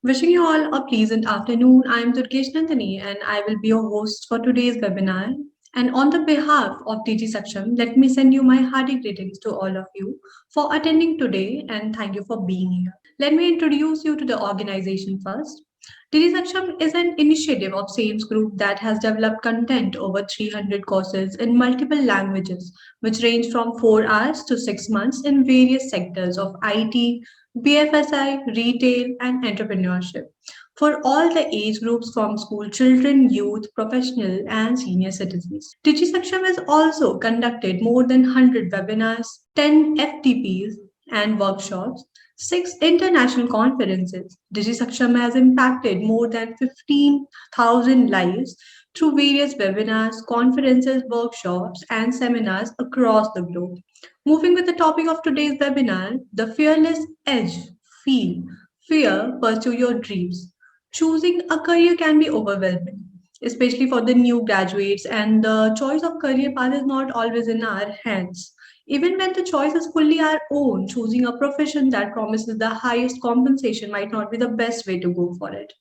Wishing you all a pleasant afternoon. I am Durgesh Nandini and I will be your host for today's webinar. And on the behalf of DG Saksham, let me send you my hearty greetings to all of you for attending today and thank you for being here. Let me introduce you to the organization first. DG Saksham is an initiative of SEMS Group that has developed content over 300 courses in multiple languages, which range from 4 hours to 6 months in various sectors of IT, BFSI, retail, and entrepreneurship for all the age groups from school children, youth, professional, and senior citizens. DigiSaksham has also conducted more than 100 webinars, 10 FTPs, and workshops, 6 international conferences. DigiSaksham has impacted more than 15,000 lives through various webinars, conferences, workshops, and seminars across the globe. Moving with the topic of today's webinar, the fearless edge. Feel, fear, pursue your dreams. Choosing a career can be overwhelming, especially for the new graduates, and the choice of career path is not always in our hands. Even when the choice is fully our own, choosing a profession that promises the highest compensation might not be the best way to go for it.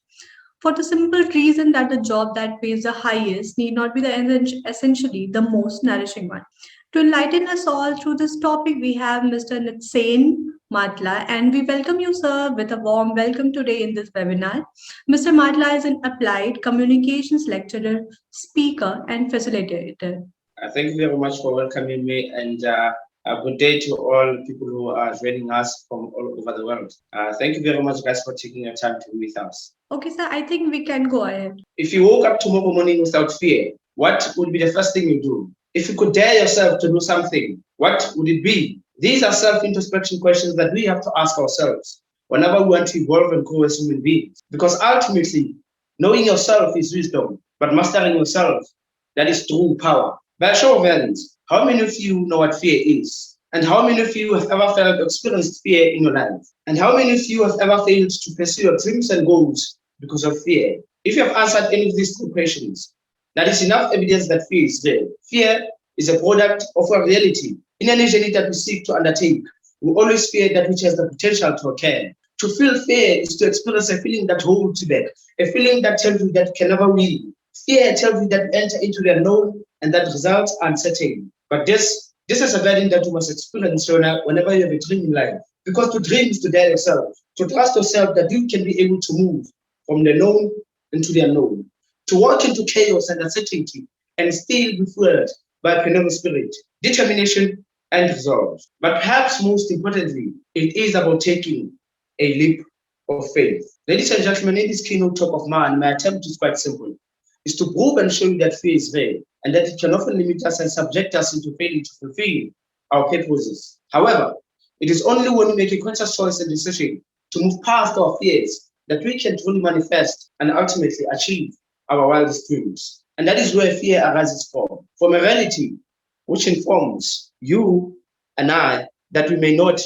For the simple reason that the job that pays the highest need not be the essentially the most nourishing one. To enlighten us all through this topic, we have Mr. Nitsen Matla, and we welcome you, sir, with a warm welcome today in this webinar. Mr. Matla is an applied communications lecturer, speaker, and facilitator. Thank you very much for welcoming me, and a good day to all people who are joining us from all over the world. Thank you very much, guys, for taking your time to be with us. Okay, sir, I think we can go ahead. If you woke up tomorrow morning without fear, what would be the first thing you do? If you could dare yourself to do something, what would it be? These are self-introspection questions that we have to ask ourselves whenever we want to evolve and grow as human beings. Because ultimately, knowing yourself is wisdom, but mastering yourself, that is true power. By show of hands, how many of you know what fear is? And how many of you have ever felt experienced fear in your life? And how many of you have ever failed to pursue your dreams and goals because of fear? If you have answered any of these two questions, that is enough evidence that fear is there. Fear is a product of our reality. In any journey that we seek to undertake, we always fear that which has the potential to occur. To feel fear is to experience a feeling that holds you back, a feeling that tells you that you can never win. Fear tells you that you enter into the unknown and that results are uncertain. But this is a burden that you must experience whenever you have a dream in life. Because to dream is to dare yourself, to trust yourself that you can be able to move from the known into the unknown, to walk into chaos and uncertainty and still be fueled by a perennial spirit, determination, and resolve. But perhaps most importantly, it is about taking a leap of faith. Ladies and gentlemen, in this keynote talk of mine, my attempt is quite simple. Is to prove and show you that fear is real and that it can often limit us and subject us into failing to fulfill our purposes. However, it is only when we make a conscious choice and decision to move past our fears that we can truly manifest and ultimately achieve our wildest dreams. And that is where fear arises from a reality which informs you and I that we may not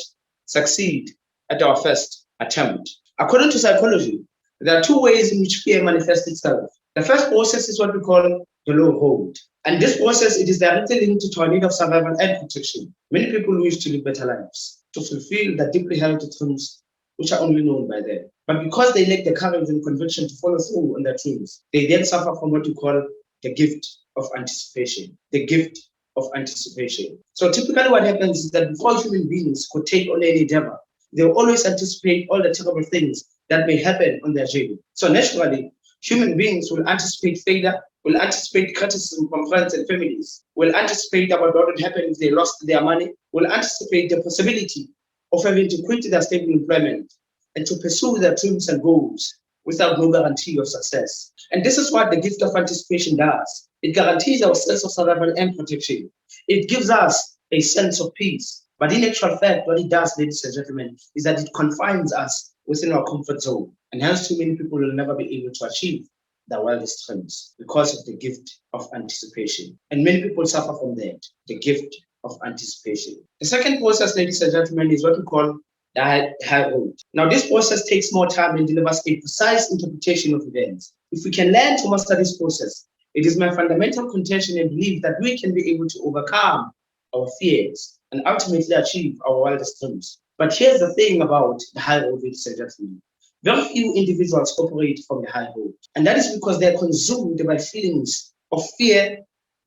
succeed at our first attempt. According to psychology, there are two ways in which fear manifests itself. The first process is what we call the low hold. And this process, it is directly linked to our need of survival and protection. Many people wish to live better lives, to fulfill the deeply held dreams which are only known by them. But because they lack the courage and conviction to follow through on their dreams, they then suffer from what we call the gift of anticipation. The gift of anticipation. So typically what happens is that before human beings could take on any endeavor, they will always anticipate all the terrible things that may happen on their journey. So naturally, human beings will anticipate failure, will anticipate criticism from friends and families, will anticipate about what would happen if they lost their money, will anticipate the possibility of having to quit their stable employment and to pursue their dreams and goals without no guarantee of success. And this is what the gift of anticipation does. It guarantees our sense of survival and protection. It gives us a sense of peace. But in actual fact, what it does, ladies and gentlemen, is that it confines us within our comfort zone. And hence, too many people will never be able to achieve their wildest dreams because of the gift of anticipation. And many people suffer from that, the gift of anticipation. The second process, ladies and gentlemen, is what we call the high road. Now, this process takes more time and delivers a precise interpretation of events. If we can learn to master this process, it is my fundamental contention and belief that we can be able to overcome our fears and ultimately achieve our wildest dreams. But here's the thing about the high road, ladies and gentlemen. Very few individuals operate from the high road. And that is because they're consumed by feelings of fear,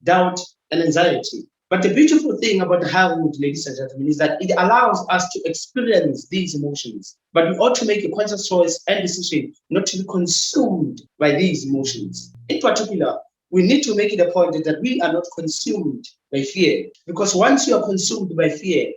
doubt, and anxiety. But the beautiful thing about the high road, ladies and gentlemen, is that it allows us to experience these emotions. But we ought to make a conscious choice and decision not to be consumed by these emotions. In particular, we need to make it a point that we are not consumed by fear. Because once you are consumed by fear,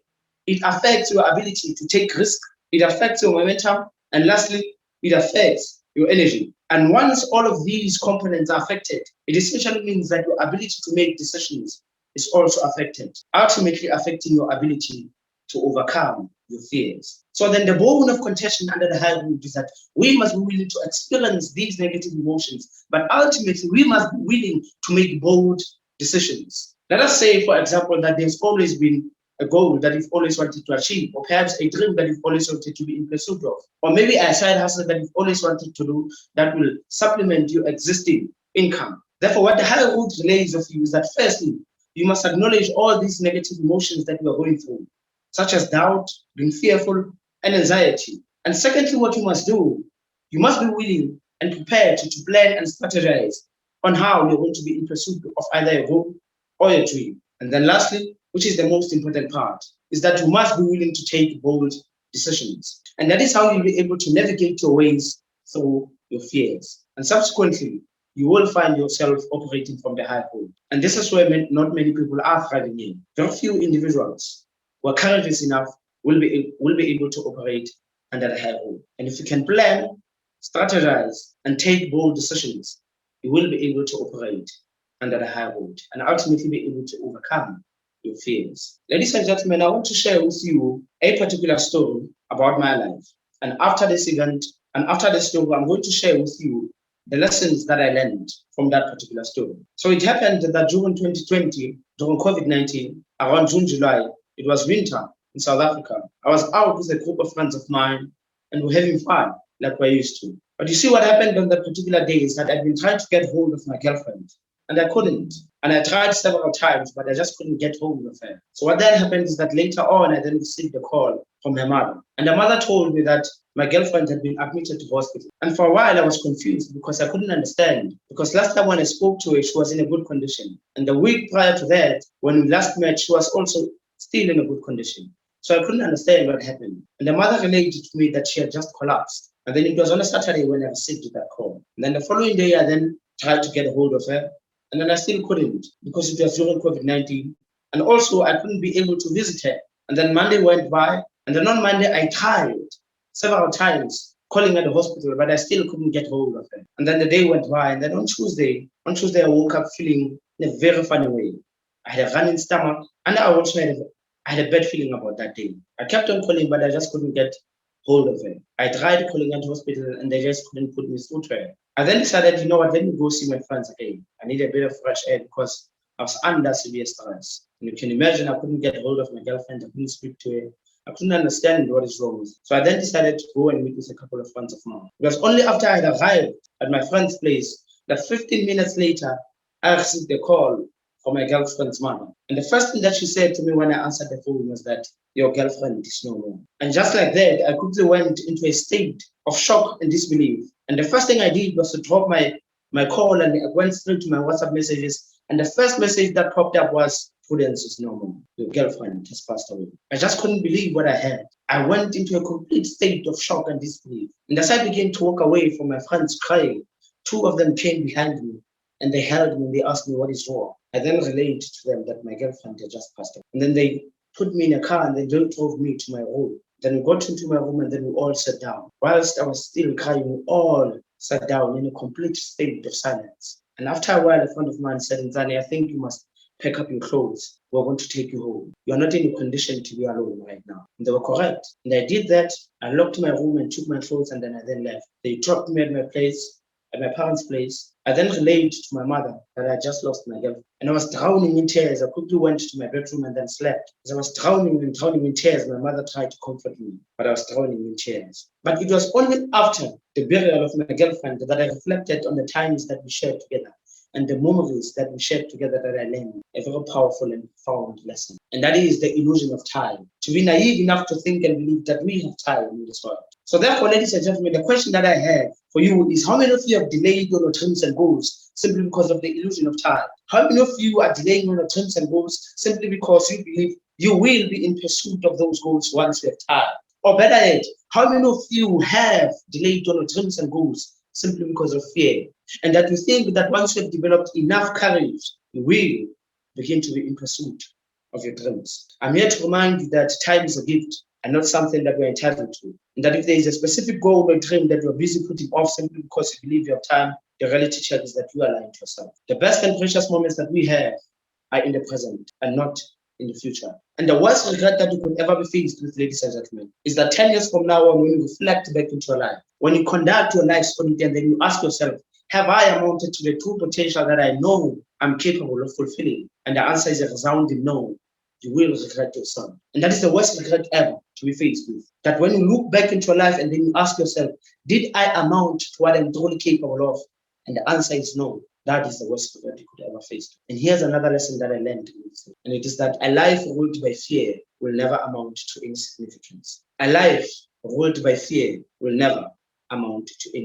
it affects your ability to take risk, it affects your momentum, and lastly, it affects your energy. And once all of these components are affected, it essentially means that your ability to make decisions is also affected, ultimately affecting your ability to overcome your fears. So then the bone of contention under the high road is that we must be willing to experience these negative emotions, but ultimately we must be willing to make bold decisions. Let us say, for example, that there's always been a goal that you've always wanted to achieve, or perhaps a dream that you've always wanted to be in pursuit of, or maybe a side hustle that you've always wanted to do that will supplement your existing income. Therefore, what the higher root relays of you is that firstly, you must acknowledge all these negative emotions that you are going through, such as doubt, being fearful, and anxiety. And secondly, what you must do, you must be willing and prepared to plan and strategize on how you're going to be in pursuit of either a goal or a dream. And then lastly, which is the most important part, is that you must be willing to take bold decisions. And that is how you'll be able to navigate your ways through your fears. And subsequently, you will find yourself operating from the high road. And this is where not many people are thriving in. Very few individuals who are courageous enough will be able to operate under the high road. And if you can plan, strategize, and take bold decisions, you will be able to operate under the high road and ultimately be able to overcome your fears. Ladies and gentlemen, I want to share with you a particular story about my life. And after this event, and after this story, I'm going to share with you the lessons that I learned from that particular story. So it happened that during 2020, during COVID-19, around June, July, it was winter in South Africa. I was out with a group of friends of mine and we're having fun like we're used to. But you see what happened on that particular day is that I've been trying to get hold of my girlfriend and I couldn't. And I tried several times, but I just couldn't get hold of her. So what then happened is that later on, I then received a call from her mother. And the mother told me that my girlfriend had been admitted to hospital. And for a while, I was confused because I couldn't understand. Because last time when I spoke to her, she was in a good condition. And the week prior to that, when we last met, she was also still in a good condition. So I couldn't understand what happened. And the mother related to me that she had just collapsed. And then it was on a Saturday when I received that call. And then the following day, I then tried to get a hold of her. And then I still couldn't because it was during COVID-19. And also I couldn't be able to visit her. And then Monday went by. And then on Monday, I tried several times calling at the hospital, but I still couldn't get hold of her. And then the day went by. And then on Tuesday, I woke up feeling in a very funny way. I had a running stomach. And I also had a bad feeling about that day. I kept on calling, but I just couldn't get hold of her. I tried calling at the hospital and they just couldn't put me through to her. I then decided, you know what, let me go see my friends again. I need a bit of fresh air because I was under severe stress. And you can imagine I couldn't get hold of my girlfriend, I couldn't speak to her. I couldn't understand what is wrong with her. So I then decided to go and meet with a couple of friends of mine. It was only after I had arrived at my friend's place that 15 minutes later, I received a call from my girlfriend's mother. And the first thing that she said to me when I answered the phone was that your girlfriend is no more. And just like that, I quickly went into a state of shock and disbelief. And the first thing I did was to drop my call and I went straight to my WhatsApp messages. And the first message that popped up was, Prudence is no more. Your girlfriend has passed away. I just couldn't believe what I had. I went into a complete state of shock and disbelief. And as I began to walk away from my friends crying, two of them came behind me and they held me and they asked me what is wrong. I then relayed to them that my girlfriend had just passed away. And then they put me in a car and they drove me to my room. Then we got into my room and then we all sat down. Whilst I was still crying, we all sat down in a complete state of silence. And after a while, a friend of mine said, Nzani, I think you must pack up your clothes. We're going to take you home. You are not in a condition to be alone right now. And they were correct. And I did that. I locked my room and took my clothes and then I then left. They dropped me at my place, at my parents' place. I then relayed to my mother that I just lost my girlfriend. And I was drowning in tears. I quickly went to my bedroom and then slept. As I was drowning in tears, my mother tried to comfort me, but I was drowning in tears. But it was only after the burial of my girlfriend that I reflected on the times that we shared together and the memories that we shared together that I learned a very powerful and profound lesson. And that is the illusion of time. To be naive enough to think and believe that we have time in this world. So therefore, ladies and gentlemen, the question that I have for you is, how many of you have delayed your dreams and goals simply because of the illusion of time? How many of you are delaying your dreams and goals simply because you believe you will be in pursuit of those goals once you have time? Or better yet, how many of you have delayed your dreams and goals simply because of fear? And that you think that once you have developed enough courage, you will begin to be in pursuit of your dreams. I'm here to remind you that time is a gift and not something that we're entitled to. And that if there is a specific goal or dream that you're busy putting off simply because you believe you have time, the reality check is that you are lying to yourself. The best and precious moments that we have are in the present and not in the future. And the worst regret that you could ever be faced with, ladies and gentlemen, is that 10 years from now on, when you reflect back into your life, when you conduct your life's audit and then you ask yourself, have I amounted to the true potential that I know I'm capable of fulfilling? And the answer is a resounding no. You will regret your son. And that is the worst regret ever to be faced with. That when you look back into your life and then you ask yourself, did I amount to what I'm truly capable of? And the answer is no. That is the worst regret you could ever face. And here's another lesson that I learned. And it is that a life ruled by fear will never amount to any significance. A life ruled by fear will never amount to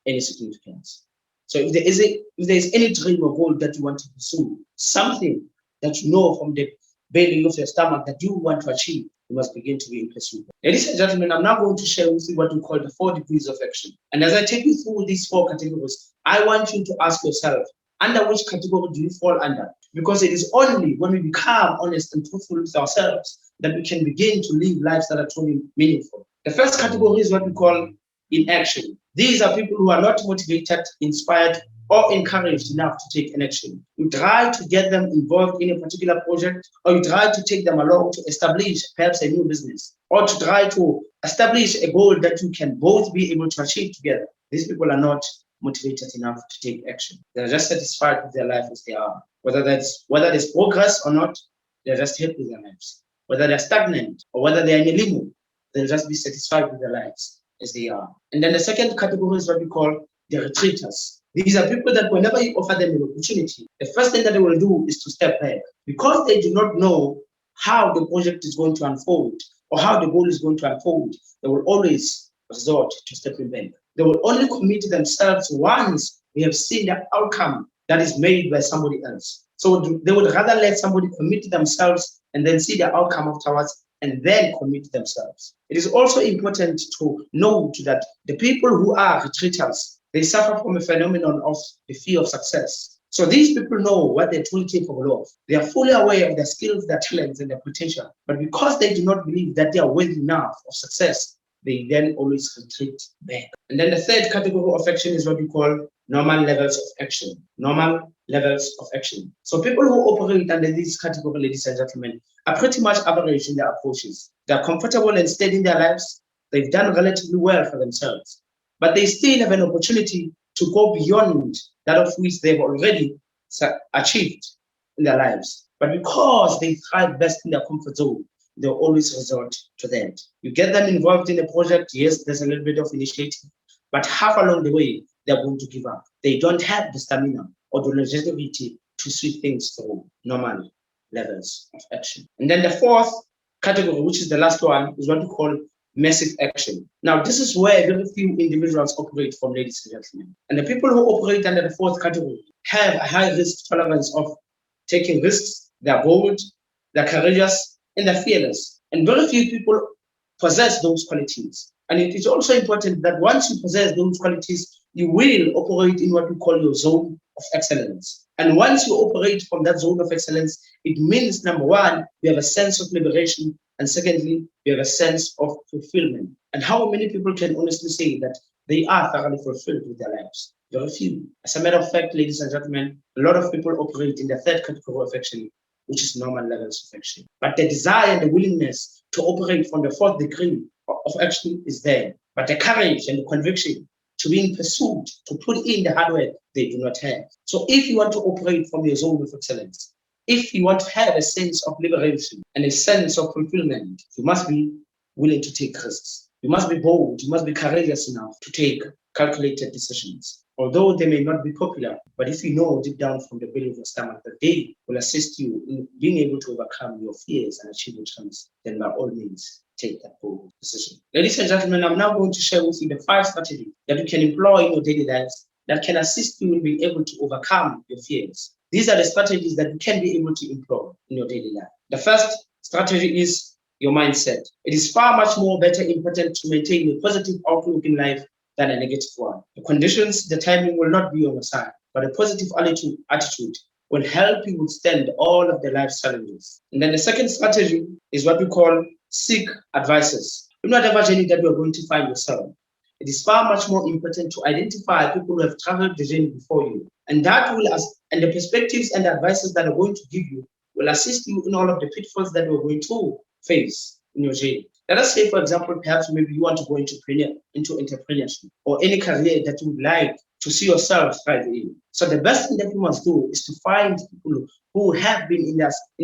any significance. So if there is any dream or goal that you want to pursue, something that you know from the belly of your stomach that you want to achieve, you must begin to be in pursuit. Ladies and gentlemen, I'm now going to share with you what we call the 4 degrees of action. And as I take you through these 4 categories, I want you to ask yourself, under which category do you fall under? Because it is only when we become honest and truthful with ourselves that we can begin to live lives that are truly meaningful. The first category is what we call inaction. These are people who are not motivated, inspired, or encouraged enough to take an action. You try to get them involved in a particular project, or you try to take them along to establish perhaps a new business, or to try to establish a goal that you can both be able to achieve together. These people are not motivated enough to take action. They're just satisfied with their life as they are. Whether there's progress or not, they're just happy with their lives. Whether they're stagnant or whether they're in a limbo, they'll just be satisfied with their lives as they are. And then the second category is what we call the retreaters. These are people that whenever you offer them an opportunity, the first thing that they will do is to step back because they do not know how the project is going to unfold or how the goal is going to unfold. They will always resort to stepping back. They will only commit themselves once they have seen the outcome that is made by somebody else. So they would rather let somebody commit themselves and then see the outcome afterwards and then commit themselves. It is also important to note that the people who are retreaters, they suffer from a phenomenon of the fear of success. So these people know what they're truly capable of. They are fully aware of their skills, their talents, and their potential. But because they do not believe that they are worthy enough of success, they then always retreat back. And then the third category of action is what we call normal levels of action. Normal levels of action. So people who operate under this category, ladies and gentlemen, are pretty much average in their approaches. They're comfortable and steady in their lives. They've done relatively well for themselves. But they still have an opportunity to go beyond that of which they've already achieved in their lives. But because they thrive best in their comfort zone, they'll always resort to that. You get them involved in a project, yes, there's a little bit of initiative, but half along the way, they're going to give up. They don't have the stamina or the longevity to see things through normal levels of action. And then the fourth category, which is the last one, is what we call massive action. Now, this is where very few individuals operate from, ladies and gentlemen. And the people who operate under the fourth category have a high risk tolerance of taking risks. They're bold, they're courageous, and they're fearless. And very few people possess those qualities. And it is also important that once you possess those qualities, you will operate in what we call your zone of excellence. And once you operate from that zone of excellence, it means, number one, you have a sense of liberation. And secondly, you have a sense of fulfillment. And how many people can honestly say that they are thoroughly fulfilled with their lives? Very few. As a matter of fact, ladies and gentlemen, a lot of people operate in the third category of action, which is normal levels of action. But the desire and the willingness to operate from the fourth degree of action is there. But the courage and the conviction to be in pursuit, to put in the hard work, they do not have. So if you want to operate from your zone of excellence, if you want to have a sense of liberation and a sense of fulfillment, you must be willing to take risks. You must be bold. You must be courageous enough to take calculated decisions. Although they may not be popular, but if you know deep down from the belly of your stomach that they will assist you in being able to overcome your fears and achieve your dreams, then by all means, take that bold decision. Ladies and gentlemen, I'm now going to share with you the 5 strategies that you can employ in your daily lives that can assist you in being able to overcome your fears. These are the strategies that you can be able to employ in your daily life. The first strategy is your mindset. It is far much more better important to maintain a positive outlook in life than a negative one. The conditions, the timing will not be on your side, but a positive attitude will help you withstand all of the life's challenges. And then the second strategy is what we call seek advices. In whatever journey that you are going to find yourself, it is far much more important to identify people who have traveled the journey before you. And and the perspectives and the advices that are going to give you will assist you in all of the pitfalls that you're going to face in your journey. Let us say, for example, perhaps maybe you want to go into entrepreneurship or any career that you would like to see yourself thrive in. So the best thing that you must do is to find people who have been in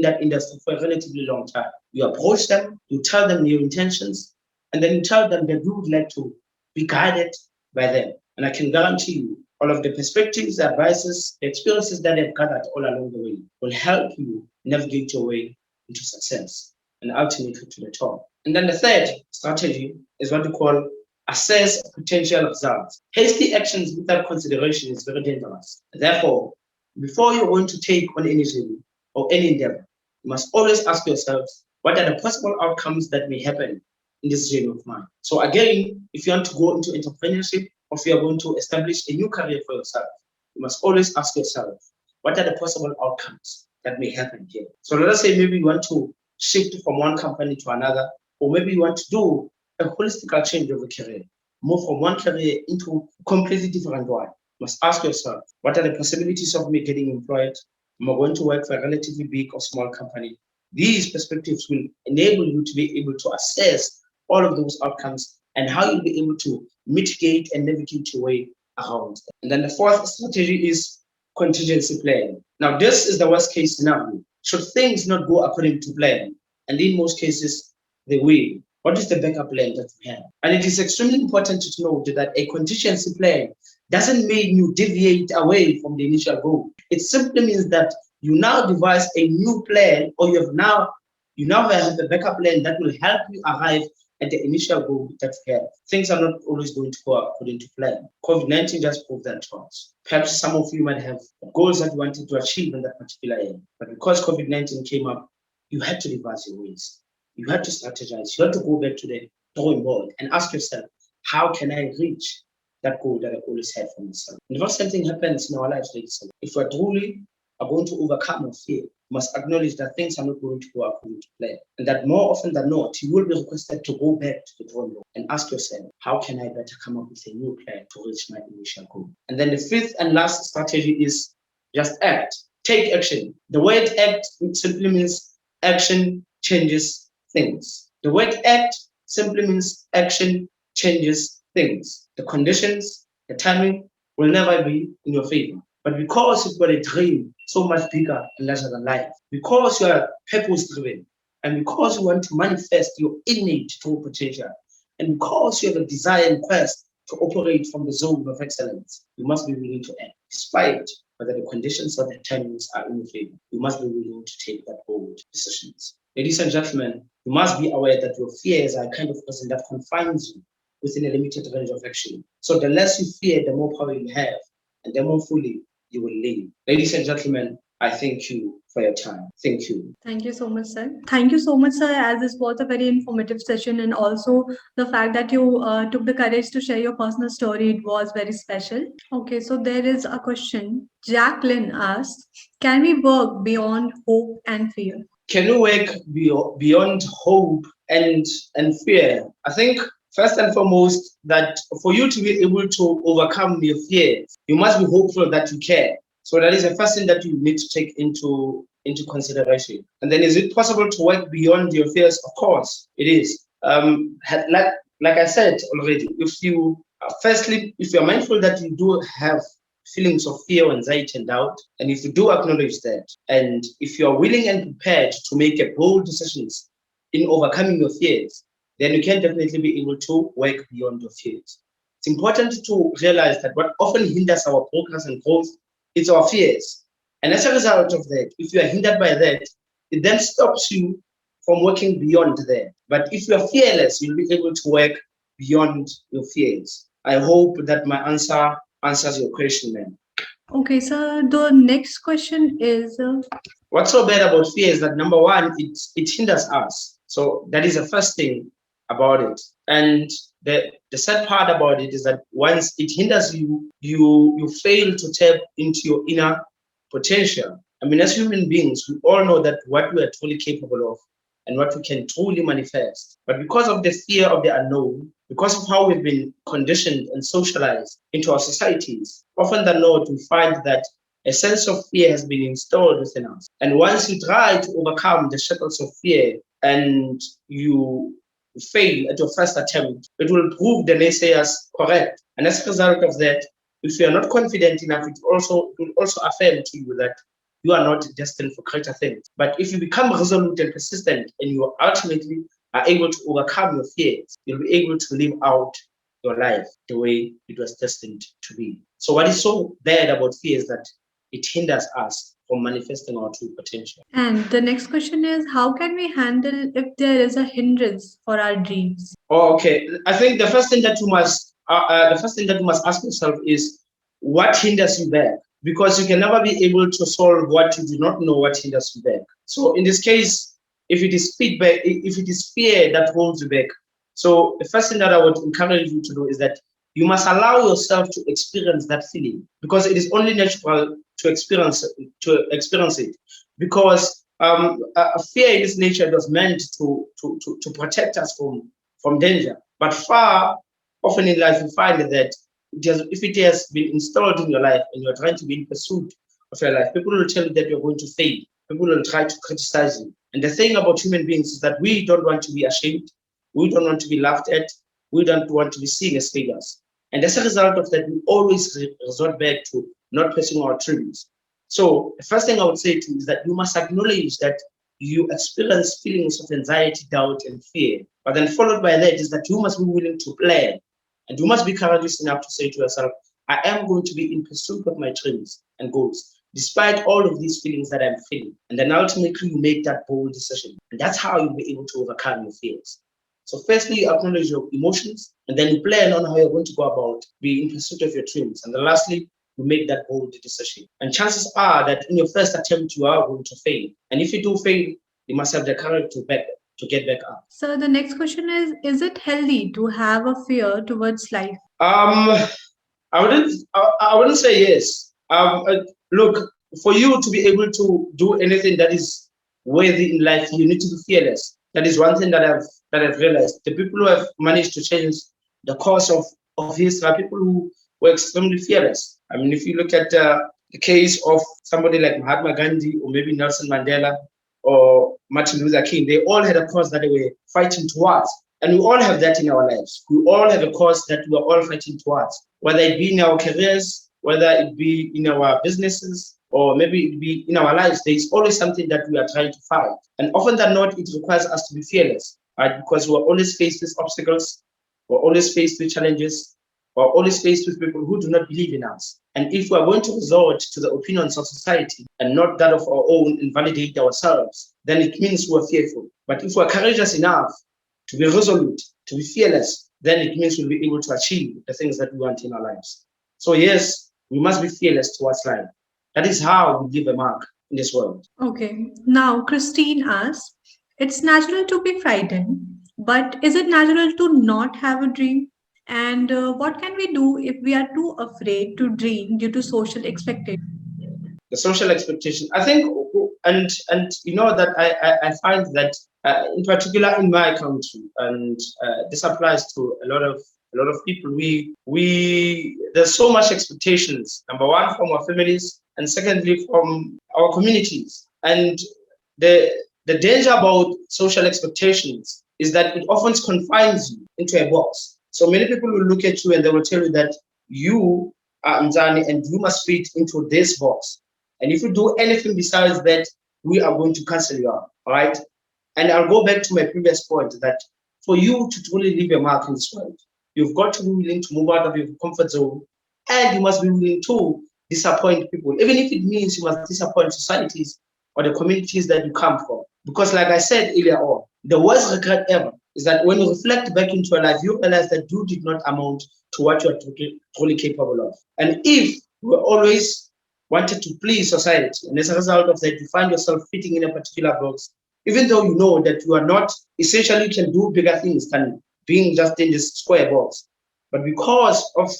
that industry for a relatively long time. You approach them, you tell them your intentions, and then you tell them that you would like to be guided by them. And I can guarantee you, all of the perspectives, the advices, the experiences that they've gathered all along the way will help you navigate your way into success and ultimately to the top. And then the third strategy is what we call assess potential results. Hasty actions without consideration is very dangerous. Therefore, before you're going to take on any journey or any endeavor, you must always ask yourselves, what are the possible outcomes that may happen in this journey of mine? So again, if you want to go into entrepreneurship or if you are going to establish a new career for yourself, you must always ask yourself, what are the possible outcomes that may happen here? So let us say maybe you want to shift from one company to another, or maybe you want to do a holistic change of a career, move from one career into a completely different one. You must ask yourself, what are the possibilities of me getting employed? Am I going to work for a relatively big or small company? These perspectives will enable you to be able to assess all of those outcomes and how you'll be able to mitigate and navigate your way around them. And then the fourth strategy is contingency planning. Now, this is the worst case scenario. Should things not go according to plan, and in most cases, they will, what is the backup plan that we have? And it is extremely important to note that a contingency plan doesn't mean you deviate away from the initial goal. It simply means that you now devise a new plan, or you now have a backup plan that will help you arrive at the initial goal that you have. Things are not always going to go according to plan. COVID-19 just proved that to us. Perhaps some of you might have goals that you wanted to achieve in that particular area, but because COVID-19 came up, you had to devise your ways. You had to strategize. You had to go back to the drawing board and ask yourself, how can I reach that goal that I always had for myself? And the same thing happens in our lives, ladies and gentlemen. If we're truly are going to overcome our fear, you must acknowledge that things are not going to go according to plan. And that more often than not, you will be requested to go back to the drawing board and ask yourself, how can I better come up with a new plan to reach my initial goal? And then the fifth and last strategy is just act. Take action. The word act simply means action changes things. The word act simply means action changes things. The conditions, the timing will never be in your favor. But because you've got a dream so much bigger and larger than life, because you are purpose driven, and because you want to manifest your innate true potential, and because you have a desire and quest to operate from the zone of excellence, you must be willing to act, despite whether the conditions or the timings are in your favor. You must be willing to take that bold decisions. Ladies and gentlemen, you must be aware that your fears are a kind of person that confines you within a limited range of action. So the less you fear, the more power you have, and the more fully you will live. Ladies and gentlemen, I thank you for your time. Thank you. Thank you so much, sir. Thank you so much, sir, as this was a very informative session, and also the fact that you took the courage to share your personal story, it was very special. Okay, so there is a question. Jacqueline asks, can we work beyond hope and fear? Can you work beyond hope and fear? I think first and foremost that for you to be able to overcome your fears, you must be hopeful that you can. So that is the first thing that you need to take into consideration. And then, is it possible to work beyond your fears? Of course, it is. Like I said already, if you if you're mindful that you do have feelings of fear, anxiety, and doubt, and if you do acknowledge that, and if you are willing and prepared to make a bold decisions in overcoming your fears, then you can definitely be able to work beyond your fears. It's important to realize that what often hinders our progress and growth is our fears. And as a result of that, if you are hindered by that, it then stops you from working beyond that. But if you are fearless, you'll be able to work beyond your fears. I hope that my answer answers your question, man. Okay, so the next question is What's so bad about fear is that number one, it hinders us. So that is the first thing about it. And the sad part about it is that once it hinders you, you fail to tap into your inner potential. I mean, as human beings, we all know that what we are truly capable of and what we can truly manifest. But because of the fear of the unknown, because of how we've been conditioned and socialized into our societies, often than not, we find that a sense of fear has been installed within us. And once you try to overcome the shackles of fear and you fail at your first attempt, it will prove the naysayers correct. And as a result of that, if you are not confident enough, it will also affirm to you that you are not destined for greater things. But if you become resolute and persistent and you ultimately are able to overcome your fears, you'll be able to live out your life the way it was destined to be. So what is so bad about fear is that it hinders us from manifesting our true potential. and the next question is how can we handle if there is a hindrance for our dreams? Oh, okay. I think the first thing that you must ask yourself is what hinders you back, because you can never be able to solve what you do not know what hinders you back. So in this case, if it is feedback, if it is fear that holds you back, so the first thing that I would encourage you to do is that you must allow yourself to experience that feeling, because it is only natural to experience it, because fear in its nature was meant to protect us from danger. But far often in life, you find that if it has been installed in your life and you're trying to be in pursuit of your life, people will tell you that you're going to fail. People will try to criticize you. And the thing about human beings is that we don't want to be ashamed. We don't want to be laughed at. We don't want to be seen as failures. And as a result of that, we always resort back to not pursuing our dreams. So the first thing I would say to you is that you must acknowledge that you experience feelings of anxiety, doubt, and fear. But then followed by that is that you must be willing to plan. And you must be courageous enough to say to yourself, I am going to be in pursuit of my dreams and goals, despite all of these feelings that I'm feeling. And then ultimately you make that bold decision. And that's how you'll be able to overcome your fears. So firstly, you acknowledge your emotions, and then you plan on how you're going to go about being in pursuit of your dreams. And then lastly, you make that bold decision. And chances are that in your first attempt, you are going to fail. And if you do fail, you must have the courage to get back up. So the next question is it healthy to have a fear towards life? Um, I wouldn't say yes. Look, for you to be able to do anything that is worthy in life, you need to be fearless. That is one thing that I've realized. The people who have managed to change the course of history are people who were extremely fearless. I mean, if you look at the case of somebody like Mahatma Gandhi or maybe Nelson Mandela or Martin Luther King, they all had a cause that they were fighting towards. And we all have that in our lives. We all have a cause that we are all fighting towards, whether it be in our careers, whether it be in our businesses, or maybe it be in our lives. There is always something that we are trying to fight. And often than not, it requires us to be fearless, right? Because we're always faced with obstacles, we're always faced with challenges, we're always faced with people who do not believe in us. And if we're going to resort to the opinions of society and not that of our own and validate ourselves, then it means we're fearful. But if we're courageous enough to be resolute, to be fearless, then it means we'll be able to achieve the things that we want in our lives. So yes, we must be fearless towards life. That is how we leave a mark in this world. Okay. Now Christine asks, it's natural to be frightened, but is it natural to not have a dream? And what can we do if we are too afraid to dream due to social expectations? The social expectation, I think, and you know that I find that in particular in my country, and this applies to a lot of people. We there's so much expectations. Number one, from our families, and secondly from our communities. And the danger about social expectations is that it often confines you into a box. So many people will look at you and they will tell you that you are Mzani and you must fit into this box. And if you do anything besides that, we are going to cancel you out. All right. And I'll go back to my previous point that for you to truly leave a mark in this world, you've got to be willing to move out of your comfort zone, and you must be willing to disappoint people, even if it means you must disappoint societies or the communities that you come from. Because like I said earlier on, the worst regret ever is that when you reflect back into your life, you realize that you did not amount to what you are truly capable of. And if you always wanted to please society, and as a result of that, you find yourself fitting in a particular box, even though you know that you are not, essentially, you can do bigger things than being just in this square box. But because of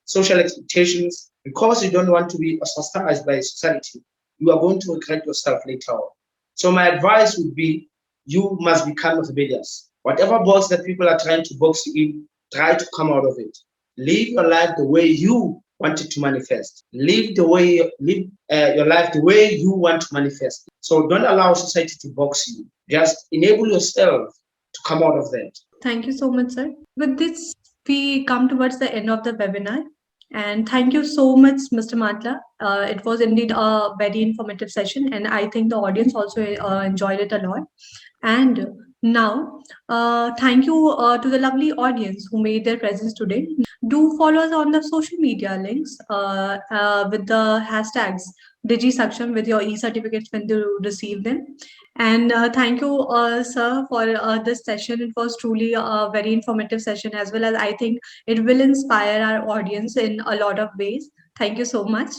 social expectations, because you don't want to be ostracized by society, you are going to regret yourself later on. So my advice would be you must become rebellious. Whatever box that people are trying to box you in, try to come out of it. Live your life the way you want it to manifest. Live your life the way you want to manifest. So don't allow society to box you. Just enable yourself to come out of that. Thank you so much, sir. With this, we come towards the end of the webinar. And thank you so much, Mr. Matla. It was indeed a very informative session, and I think the audience also enjoyed it a lot. And now, thank you to the lovely audience who made their presence today. Do follow us on the social media links with the hashtags DigiSaksham with your e-certificates when you receive them. And thank you, sir, for this session. It was truly a very informative session, as well as I think it will inspire our audience in a lot of ways. Thank you so much.